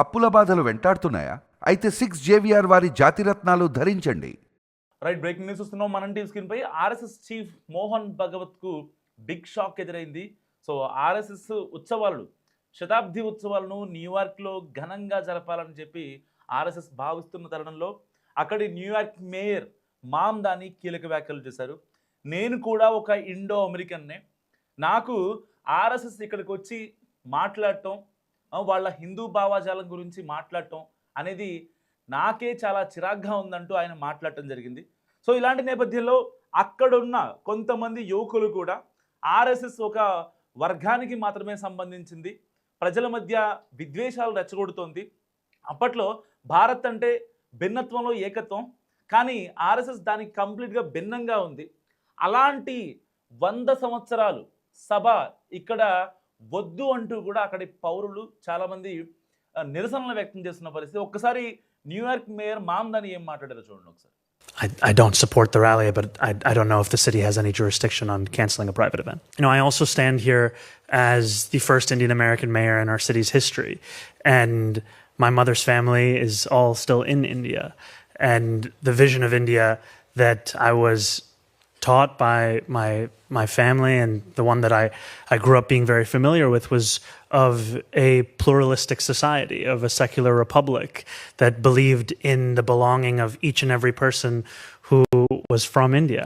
అప్పుల బాధలు వెంటాడుతున్నాయా? అయితే 6 JVR వారి జాతిరత్నాలు ధరించండి. రైట్, బ్రేకింగ్ న్యూస్ చూస్తున్నాం మనం టీవీ స్క్రీన్ పై. ఆర్ఎస్ఎస్ చీఫ్ మోహన్ భగవత్ కు బిగ్ షాక్ ఎదురైంది. సో ఆర్ఎస్ఎస్ ఉత్సవాలు, శతాబ్ది ఉత్సవాలను న్యూయార్క్లో ఘనంగా జరపాలని చెప్పి ఆర్ఎస్ఎస్ భావిస్తున్న తరుణంలో అక్కడి న్యూయార్క్ మేయర్ మామ్దాని కీలక వ్యాఖ్యలు చేశారు. నేను కూడా ఒక ఇండో అమెరికన్నే, నాకు ఆర్ఎస్ఎస్ ఇక్కడికి వచ్చి మాట్లాడటం, వాళ్ళ హిందూ భావాజాలం గురించి మాట్లాడటం అనేది నాకే చాలా చిరాగ్గా ఉందంటూ ఆయన మాట్లాడటం జరిగింది. సో ఇలాంటి నేపథ్యంలో అక్కడున్న కొంతమంది యువకులు కూడా ఆర్ఎస్ఎస్ ఒక వర్గానికి మాత్రమే సంబంధించింది, ప్రజల మధ్య విద్వేషాలు రెచ్చగొడుతోంది, అప్పట్లో భారత్ అంటే భిన్నత్వంలో ఏకత్వం, కానీ ఆర్ఎస్ఎస్ దానికి కంప్లీట్గా భిన్నంగా ఉంది, అలాంటి 100 సంవత్సరాలు సభ ఇక్కడ వద్దు అంటూ కూడా అక్కడి పౌరులు చాలామంది నిరసనలు వ్యక్తం చేస్తున్న పరిస్థితి. ఒక్కసారి న్యూయార్క్ మేయర్ మామ్దాని ఏం మాట్లాడారో చూడండి ఒకసారి. I don't support the rally, but I don't know if the city has any jurisdiction on canceling a private event. I also stand here as the first Indian American mayor in our city's history, and my mother's family is all still in India, and the vision of India that I was taught by my family, and the one that I grew up being very familiar with, was of a pluralistic society, of a secular republic that believed in the belonging of each and every person who was from India.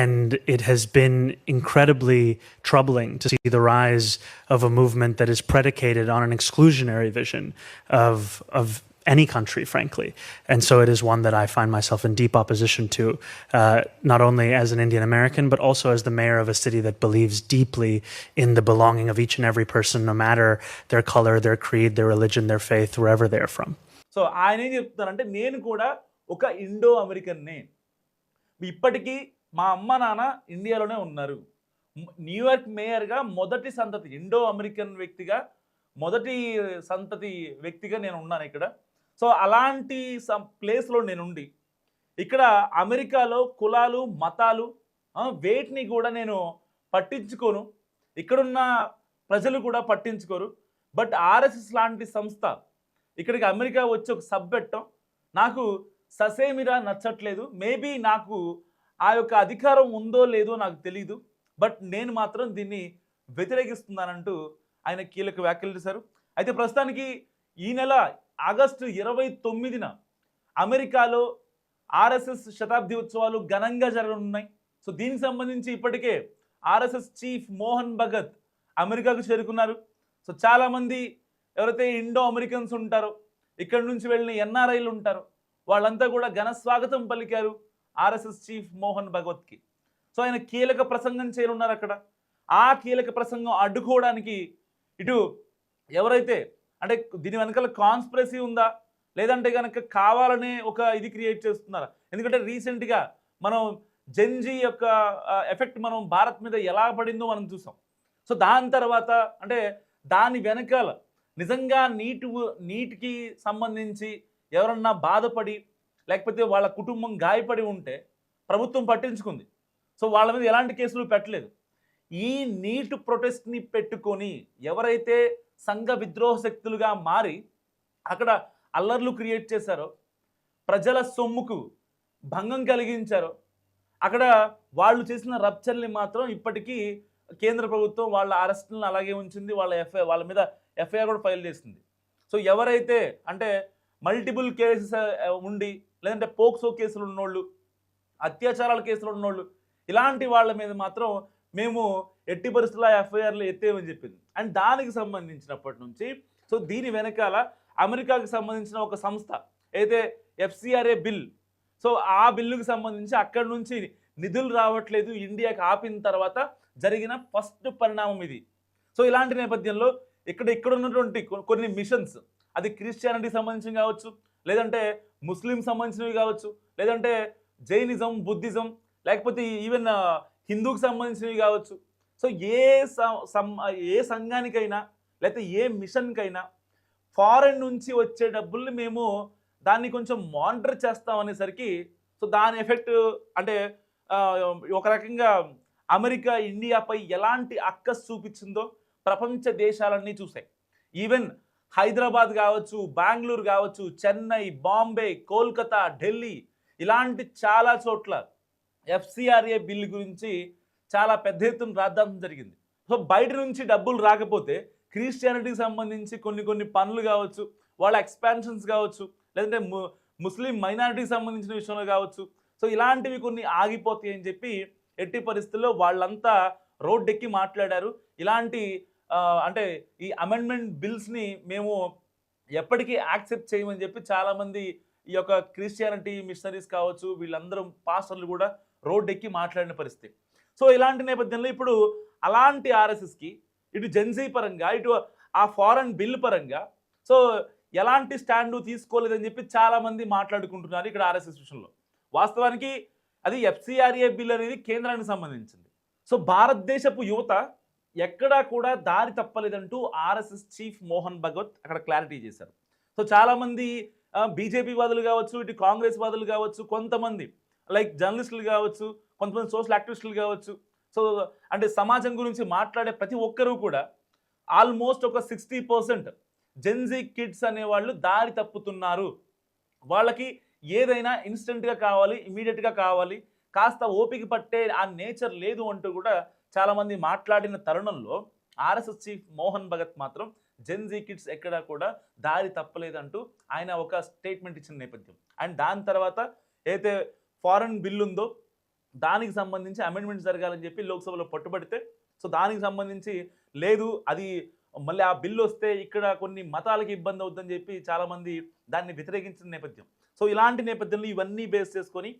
And it has been incredibly troubling to see the rise of a movement that is predicated on an exclusionary vision of any country, frankly. And so it is one that I find myself in deep opposition to, not only as an Indian American, but also as the mayor of a city that believes deeply in the belonging of each and every person, no matter their color, their creed, their religion, their faith, wherever they're from. So ఆయన ఏం చెప్తున్నారంటే, నేను కూడా ఒక Indo అమెరికన్నే, ఇప్పటికీ మా అమ్మ నాన్న ఇండియాలోనే ఉన్నారు, న్యూయార్క్ మేయర్గా మొదటి సంతతి ఇండో అమెరికన్ వ్యక్తిగా, మొదటి సంతతి వ్యక్తిగా నేను ఉన్నాను ఇక్కడ. సో అలాంటి ప్లేస్లో నేనుండి ఇక్కడ అమెరికాలో కులాలు మతాలు వేటిని కూడా నేను పట్టించుకోను, ఇక్కడున్న ప్రజలు కూడా పట్టించుకోరు. బట్ ఆర్ఎస్ఎస్ లాంటి సంస్థ ఇక్కడికి అమెరికా వచ్చి ఒక సబ్ పెట్టడం నాకు ససేమిరా నచ్చట్లేదు. మేబీ నాకు ఆ యొక్క అధికారం ఉందో లేదో నాకు తెలీదు, బట్ నేను మాత్రం దీన్ని వ్యతిరేకిస్తున్నానంటూ ఆయన కీలక వ్యాఖ్యలు చేశారు. అయితే ప్రస్తుతానికి ఈ నెల ఆగస్టు 29న అమెరికాలో ఆర్ఎస్ఎస్ శతాబ్ది ఉత్సవాలు ఘనంగా జరగనున్నాయి. సో దీనికి సంబంధించి ఇప్పటికే ఆర్ఎస్ఎస్ చీఫ్ మోహన్ భగత్ అమెరికాకు చేరుకున్నారు. సో చాలామంది ఎవరైతే ఇండో అమెరికన్స్ ఉంటారో, ఇక్కడి నుంచి వెళ్ళిన ఎన్ఆర్ఐలు ఉంటారో, వాళ్ళంతా కూడా ఘన స్వాగతం పలికారు ఆర్ఎస్ఎస్ చీఫ్ మోహన్ భగవత్కి. సో ఆయన కీలక ప్రసంగం చేయనున్నారు అక్కడ. ఆ కీలక ప్రసంగం అడ్డుకోవడానికి ఇటు ఎవరైతే, అంటే దీని వెనకాల కాన్స్పిరసీ ఉందా, లేదంటే కనుక కావాలనే ఒక ఇది క్రియేట్ చేస్తున్నారా? ఎందుకంటే రీసెంట్గా మనం జెన్జీ యొక్క ఎఫెక్ట్ మనం భారత్ మీద ఎలా పడిందో మనం చూసాం. సో దాని తర్వాత అంటే దాని వెనకాల నిజంగా నీటికి సంబంధించి ఎవరన్నా బాధపడి లేకపోతే వాళ్ళ కుటుంబం గాయపడి ఉంటే ప్రభుత్వం పట్టించుకుంది. సో వాళ్ళ మీద ఎలాంటి కేసులు పెట్టలేదు. ఈ నీట్ ప్రొటెస్ట్ని పెట్టుకొని ఎవరైతే సంఘ విద్రోహ శక్తులుగా మారి అక్కడ అల్లర్లు క్రియేట్ చేశారో, ప్రజల సొమ్ముకు భంగం కలిగించారో, అక్కడ వాళ్ళు చేసిన రప్చర్ని మాత్రం ఇప్పటికీ కేంద్ర ప్రభుత్వం వాళ్ళ అరెస్టులను అలాగే ఉంచింది, వాళ్ళ మీద ఎఫ్ఐఆర్ కూడా ఫైల్ చేసింది. సో ఎవరైతే అంటే మల్టిపుల్ కేసెస్ ఉండి, లేదంటే పోక్సో కేసులు ఉన్నోళ్ళు, అత్యాచారాల కేసులు ఉన్నోళ్ళు, ఇలాంటి వాళ్ళ మీద మాత్రం మేము ఎట్టి పరిస్థితుల్లో ఎఫ్ఐఆర్లు ఎత్తేమని చెప్పింది. అండ్ దానికి సంబంధించినప్పటి నుంచి సో దీని వెనకాల అమెరికాకి సంబంధించిన ఒక సంస్థ అయితే FCRA బిల్, సో ఆ బిల్లుకి సంబంధించి అక్కడి నుంచి నిధులు రావట్లేదు, ఇండియాకి ఆపిన తర్వాత జరిగిన ఫస్ట్ పరిణామం ఇది. సో ఇలాంటి నేపథ్యంలో ఇక్కడ ఉన్నటువంటి కొన్ని మిషన్స్, అది క్రిస్టియానిటీకి సంబంధించి కావచ్చు, లేదంటే ముస్లిం సంబంధించినవి కావచ్చు, లేదంటే జైనిజం, బుద్ధిజం, లేకపోతే ఈవెన్ హిందూకి సంబంధించినవి కావచ్చు. సో ఏ సంఘానికైనా లేకపోతే ఏ మిషన్కైనా ఫారెన్ నుంచి వచ్చే డబ్బుల్ని మేము దాన్ని కొంచెం మానిటర్ చేస్తాం అనేసరికి సో దాని ఎఫెక్ట్ అంటే ఒక రకంగా అమెరికా ఇండియాపై ఎలాంటి అక్కసు చూపించిందో ప్రపంచ దేశాలన్నీ చూసాయి. ఈవెన్ హైదరాబాద్ కావచ్చు, బెంగళూరు కావచ్చు, చెన్నై, బాంబే, కోల్కతా, ఢిల్లీ ఇలాంటి చాలా చోట్ల ఎఫ్సిఆర్ఏ బిల్లు గురించి చాలా పెద్ద ఎత్తున రాద్దాం జరిగింది. సో బయట నుంచి డబ్బులు రాకపోతే క్రిస్టియానిటీకి సంబంధించి కొన్ని పనులు కావచ్చు, వాళ్ళ ఎక్స్పాన్షన్స్ కావచ్చు, లేదంటే ముస్లిం మైనారిటీకి సంబంధించిన విషయంలో కావచ్చు, సో ఇలాంటివి కొన్ని ఆగిపోతాయి అని చెప్పి ఎట్టి పరిస్థితుల్లో వాళ్ళంతా రోడ్డెక్కి మాట్లాడారు. ఇలాంటి అంటే ఈ అమెండ్మెంట్ బిల్స్ని మేము ఎప్పటికీ యాక్సెప్ట్ చేయమని చెప్పి చాలామంది ఈ యొక్క క్రిస్టియానిటీ మిషనరీస్ కావచ్చు, వీళ్ళందరూ పాస్టర్లు కూడా రోడ్డెక్కి మాట్లాడిన పరిస్థితి. సో ఇలాంటి నేపథ్యంలో ఇప్పుడు అలాంటి ఆర్ఎస్ఎస్కి ఇటు జెన్సీ పరంగా, ఇటు ఆ ఫారెన్ బిల్ పరంగా సో ఎలాంటి స్టాండు తీసుకోలేదని చెప్పి చాలామంది మాట్లాడుకుంటున్నారు ఇక్కడ ఆర్ఎస్ఎస్ విషయంలో. వాస్తవానికి అది ఎఫ్సిఆర్ఏ బిల్ అనేది కేంద్రానికి సంబంధించింది. సో భారతదేశపు యువత ఎక్కడా కూడా దారి తప్పలేదంటూ ఆర్ఎస్ఎస్ చీఫ్ మోహన్ భగవత్ అక్కడ క్లారిటీ చేశారు. సో చాలామంది బీజేపీ వాదులు కావచ్చు, ఇటు కాంగ్రెస్ వాదులు కావచ్చు, కొంతమంది లైక్ జర్నలిస్టులు కావచ్చు, కొంతమంది సోషల్ యాక్టివిస్టులు కావచ్చు, సో అంటే సమాజం గురించి మాట్లాడే ప్రతి ఒక్కరూ కూడా ఆల్మోస్ట్ ఒక 60% జెన్జీ కిడ్స్ అనేవాళ్ళు దారి తప్పుతున్నారు. వాళ్ళకి ఏదైనా ఇన్స్టెంట్గా కావాలి, ఇమీడియట్గా కావాలి, కాస్త ఓపిక పట్టే ఆ నేచర్ లేదు అంటూ కూడా చాలామంది మాట్లాడిన తరుణంలో ఆర్ఎస్ఎస్ చీఫ్ మోహన్ భగత్ మాత్రం జెన్జీ కిడ్స్ ఎక్కడా కూడా దారి తప్పలేదంటూ ఆయన ఒక స్టేట్మెంట్ ఇచ్చిన నేపథ్యం. అండ్ దాని తర్వాత ఏదైతే ఫారెన్ బిల్ ఉందో దానికి సంబంధించి అమెండ్మెంట్స్ జరగాలని చెప్పి లోక్సభలో పట్టుబడితే సో దానికి సంబంధించి లేదు, అది మళ్ళీ ఆ బిల్లు వస్తే ఇక్కడ కొన్ని మతాలకి ఇబ్బంది అవుతుందని చెప్పి చాలామంది దాన్ని వ్యతిరేకించిన నేపథ్యం. సో ఇలాంటి నేపథ్యంలో ఇవన్నీ బేస్ చేసుకొని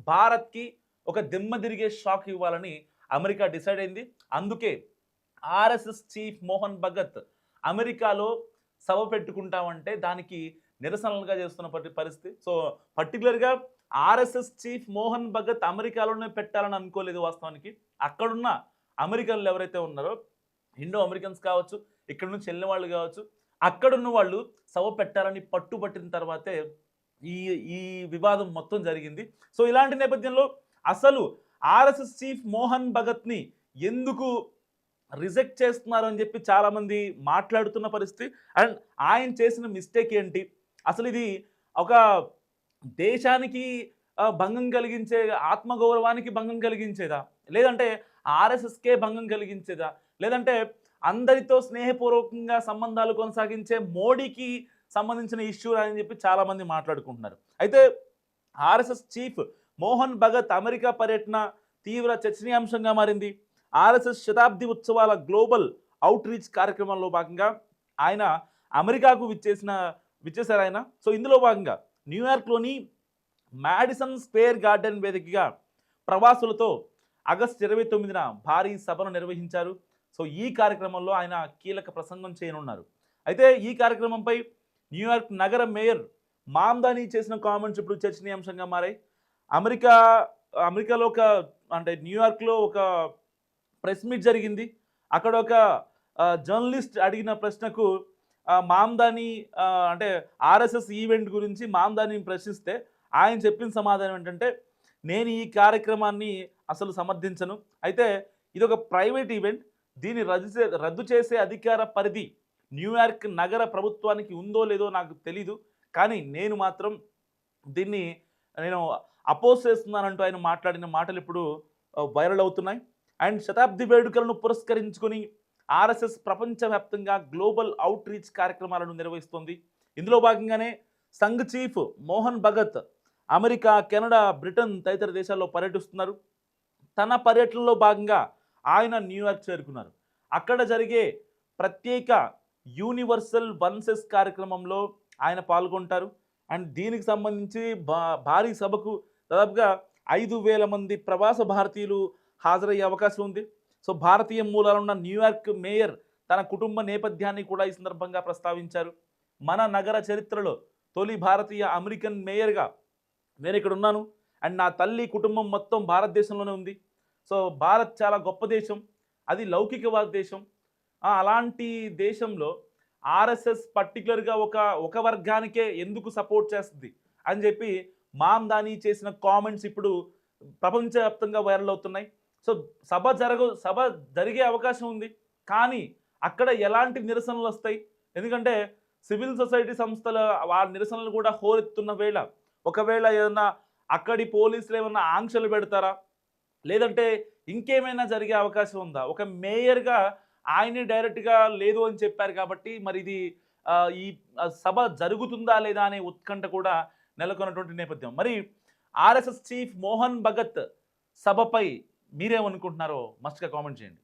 భారత్కి ఒక దిమ్మ తిరిగే షాక్ ఇవ్వాలని అమెరికా డిసైడ్ అయింది. అందుకే ఆర్ఎస్ఎస్ చీఫ్ మోహన్ భగత్ అమెరికాలో సభ పెట్టుకుంటామంటే దానికి నిరసనలుగా చేస్తున్న పరిస్థితి. సో పర్టికులర్గా ఆర్ఎస్ఎస్ చీఫ్ మోహన్ భగత్ అమెరికాలోనే పెట్టాలని అనుకోలేదు. వాస్తవానికి అక్కడున్న అమెరికన్లు ఎవరైతే ఉన్నారో ఇండో అమెరికన్స్ కావచ్చు, ఇక్కడ నుంచి వెళ్ళిన వాళ్ళు కావచ్చు, అక్కడున్న వాళ్ళు సభ పెట్టాలని పట్టుబట్టిన తర్వాతే ఈ వివాదం మొత్తం జరిగింది. సో ఇలాంటి నేపథ్యంలో అసలు ఆర్ఎస్ఎస్ చీఫ్ మోహన్ భగత్ని ఎందుకు రిజెక్ట్ చేస్తున్నారు అని చెప్పి చాలామంది మాట్లాడుతున్న పరిస్థితి. అండ్ ఆయన చేసిన మిస్టేక్ ఏంటి, అసలు ఇది ఒక దేశానికి భంగం కలిగించే, ఆత్మగౌరవానికి భంగం కలిగించేదా, లేదంటే ఆర్ఎస్ఎస్కే భంగం కలిగించేదా, లేదంటే అందరితో స్నేహపూర్వకంగా సంబంధాలు కొనసాగించే మోడీకి సంబంధించిన ఇష్యూ అని చెప్పి చాలామంది మాట్లాడుకుంటున్నారు. అయితే RSS chief Mohan Bhagat America పర్యటన తీవ్ర చర్చనీయాంశంగా మారింది. ఆర్ఎస్ఎస్ శతాబ్ది ఉత్సవాల గ్లోబల్ అవుట్ రీచ్ కార్యక్రమంలో భాగంగా ఆయన అమెరికాకు విచ్చేశారు ఆయన. సో ఇందులో భాగంగా న్యూయార్క్లోని మాడిసన్ స్క్వేర్ గార్డెన్ వేదికగా ప్రవాసులతో ఆగస్టు 29న భారీ సభను నిర్వహించారు. సో ఈ కార్యక్రమంలో ఆయన కీలక ప్రసంగం చేయనున్నారు. అయితే ఈ కార్యక్రమంపై న్యూయార్క్ నగర మేయర్ మామ్దానీ చేసిన కామెంట్స్ ఇప్పుడు చర్చనీయాంశంగా మారాయి. అమెరికాలో న్యూయార్క్లో ఒక ప్రెస్ మీట్ జరిగింది. అక్కడ ఒక జర్నలిస్ట్ అడిగిన ప్రశ్నకు మామ్దానీ ఆర్ఎస్ఎస్ ఈవెంట్ గురించి మామ్దానీ ప్రశ్నిస్తే ఆయన చెప్పిన సమాధానం ఏంటంటే, నేను ఈ కార్యక్రమాన్ని అసలు సమర్థించను, అయితే ఇది ఒక ప్రైవేట్ ఈవెంట్, దీన్ని రద్దు చేసే అధికార పరిధి న్యూయార్క్ నగర ప్రభుత్వానికి ఉందో లేదో నాకు తెలీదు, కానీ నేను మాత్రం దీన్ని అపోజ్ చేస్తున్నానంటూ ఆయన మాట్లాడిన మాటలు ఇప్పుడు వైరల్ అవుతున్నాయి. అండ్ శతాబ్ది వేడుకలను పురస్కరించుకొని ఆర్ఎస్ఎస్ ప్రపంచవ్యాప్తంగా గ్లోబల్ అవుట్ రీచ్ కార్యక్రమాలను నిర్వహిస్తోంది. ఇందులో భాగంగానే Sangh chief Mohan Bhagat America, Canada, Britain తదితర దేశాల్లో పర్యటిస్తున్నారు. తన పర్యటనలో భాగంగా ఆయన న్యూయార్క్ చేరుకున్నారు. అక్కడ జరిగే ప్రత్యేక యూనివర్సల్ వన్సెస్ కార్యక్రమంలో ఆయన పాల్గొంటారు. అండ్ దీనికి సంబంధించి భారీ సభకు దాదాపుగా 5,000 మంది ప్రవాస భారతీయులు హాజరయ్యే అవకాశం ఉంది. సో భారతీయ మూలాలున్న న్యూయార్క్ మేయర్ తన కుటుంబ నేపథ్యాన్ని కూడా ఈ సందర్భంగా ప్రస్తావించారు. మన నగర చరిత్రలో తొలి భారతీయ అమెరికన్ మేయర్గా నేను ఇక్కడ ఉన్నాను, అండ్ నా తల్లి కుటుంబం మొత్తం భారతదేశంలోనే ఉంది. సో భారత్ చాలా గొప్ప దేశం, అది లౌకికవాద దేశం. అలాంటి దేశంలో ఆర్ఎస్ఎస్ పర్టికులర్గా ఒక వర్గానికే ఎందుకు సపోర్ట్ చేస్తుంది అని చెప్పి మామ్దానీ చేసిన కామెంట్స్ ఇప్పుడు ప్రపంచవ్యాప్తంగా వైరల్ అవుతున్నాయి. సో సభ జరిగే అవకాశం ఉంది, కానీ అక్కడ ఎలాంటి నిరసనలు వస్తాయి, ఎందుకంటే సివిల్ సొసైటీ సంస్థల వారి నిరసనలు కూడా హోరెత్తున్న వేళ ఒకవేళ ఏదన్నా అక్కడి పోలీసులు ఏమన్నా ఆంక్షలు పెడతారా, లేదంటే ఇంకేమైనా జరిగే అవకాశం ఉందా? ఒక మేయర్గా ఆయనే డైరెక్ట్గా లేదు అని చెప్పారు కాబట్టి మరి ఇది ఈ సభ జరుగుతుందా లేదా అనే ఉత్కంఠ కూడా నెలకొన్నటువంటి నేపథ్యం. మరి ఆర్ఎస్ఎస్ చీఫ్ మోహన్ భగత్ సభపై మీరేమనుకుంటున్నారో మస్ట్గా కామెంట్ చేయండి.